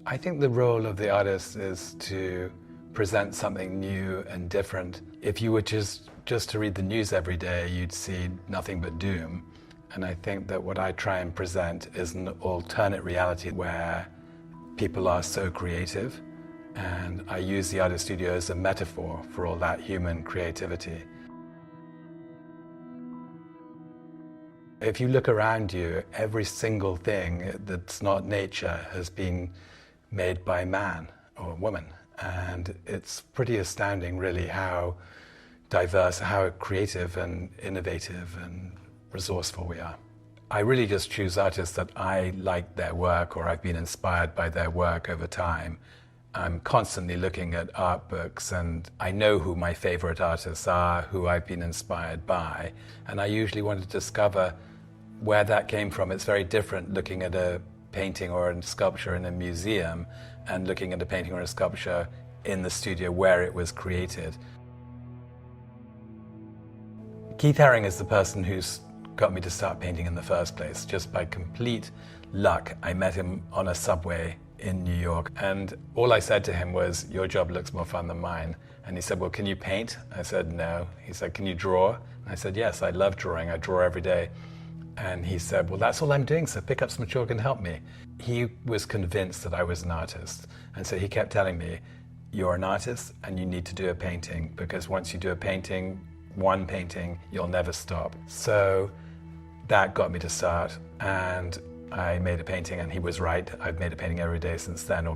I think the role of the artist is to present something new and different. If you were just to read the news every day, you'd see nothing but doom. And I think that what I try and present is an alternate reality where people are so creative, and I use the artist studio as a metaphor for all that human creativity. If you look around you, every single thing that's not nature has been made by man or woman. And it's pretty astounding, really, how diverse, how creative and innovative and resourceful we are. I really just choose artists that I like their work or I've been inspired by their work over time. I'm constantly looking at art books and I know who my favorite artists are, who I've been inspired by, and I usually want to discover where that came from. It's very different looking at a painting or a sculpture in a museum and looking at a painting or a sculpture in the studio where it was created. Keith Haring is the person who's got me to start painting in the first place. Just by complete luck, I met him on a subway in New York, and all I said to him was, "Your job looks more fun than mine." And he said, "Well, can you paint?" I said, "No." He said, "Can you draw?" And I said, "Yes, I love drawing. I draw every day." And he said, "Well, that's all I'm doing, so pick up some chalk and help me." He was convinced that I was an artist, and so he kept telling me, "You're an artist and you need to do a painting, because once you do a painting, one painting, you'll never stop." So that got me to start, and I made a painting, and he was right. I've made a painting every day since then,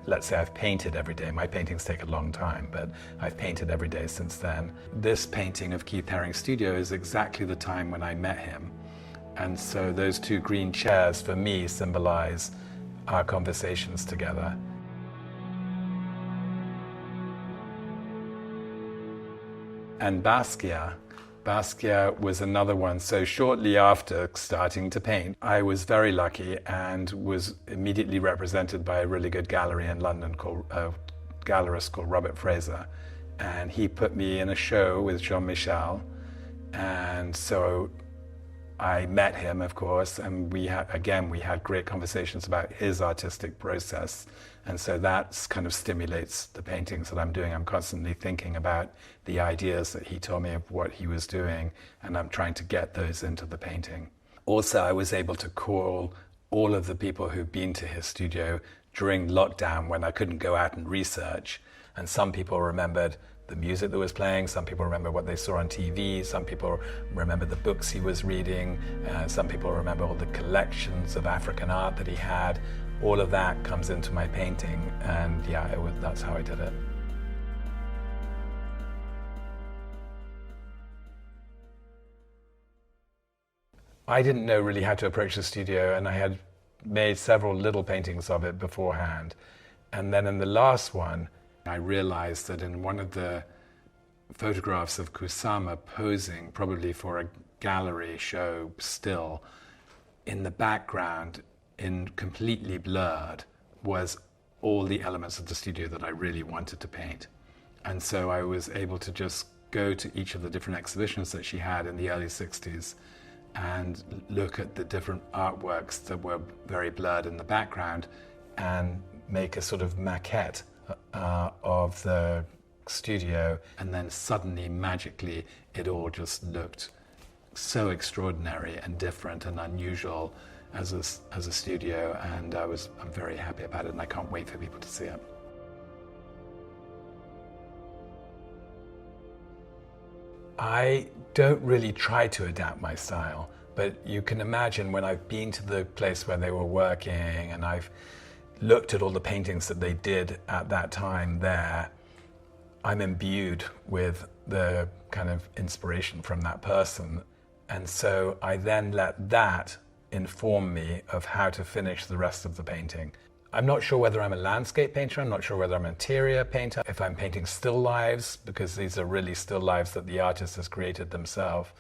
let's say I've painted every day. My paintings take a long time, but I've painted every day since then. This painting of Keith Haring's studio is exactly the time when I met him. And so those two green chairs for me symbolize our conversations together. And Basquiat was another one. So shortly after starting to paint, I was very lucky and was immediately represented by a really good gallery in London called a gallerist called Robert Fraser. And he put me in a show with Jean-Michel. And so I met him, of course, and we had great conversations about his artistic process. And so that kind of stimulates the paintings that I'm doing. I'm constantly thinking about the ideas that he told me of what he was doing, and I'm trying to get those into the painting. Also, I was able to call all of the people who've been to his studio during lockdown when I couldn't go out and research. And some people remembered the music that was playing, some people remember what they saw on TV, some people remember the books he was reading, some people remember all the collections of African art that he had. All of that comes into my painting, and that's how I did it. I didn't know really how to approach the studio, and I had made several little paintings of it beforehand. And then in the last one, I realized that in one of the photographs of Kusama posing, probably for a gallery show still, in the background, in completely blurred, was all the elements of the studio that I really wanted to paint. And so I was able to just go to each of the different exhibitions that she had in the early 60s and look at the different artworks that were very blurred in the background and make a sort of maquette of the studio, and then suddenly, magically, it all just looked so extraordinary and different and unusual as a studio, and I'm very happy about it, and I can't wait for people to see it. I don't really try to adapt my style, but you can imagine when I've been to the place where they were working and I've looked at all the paintings that they did at that time there, I'm imbued with the kind of inspiration from that person. And so I then let that inform me of how to finish the rest of the painting. I'm not sure whether I'm a landscape painter, I'm not sure whether I'm an interior painter, if I'm painting still lives, because these are really still lives that the artist has created themselves.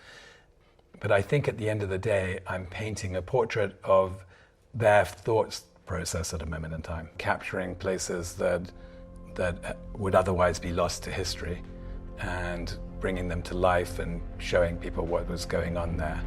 But I think at the end of the day, I'm painting a portrait of their thoughts process at a moment in time, capturing places that would otherwise be lost to history and bringing them to life and showing people what was going on there.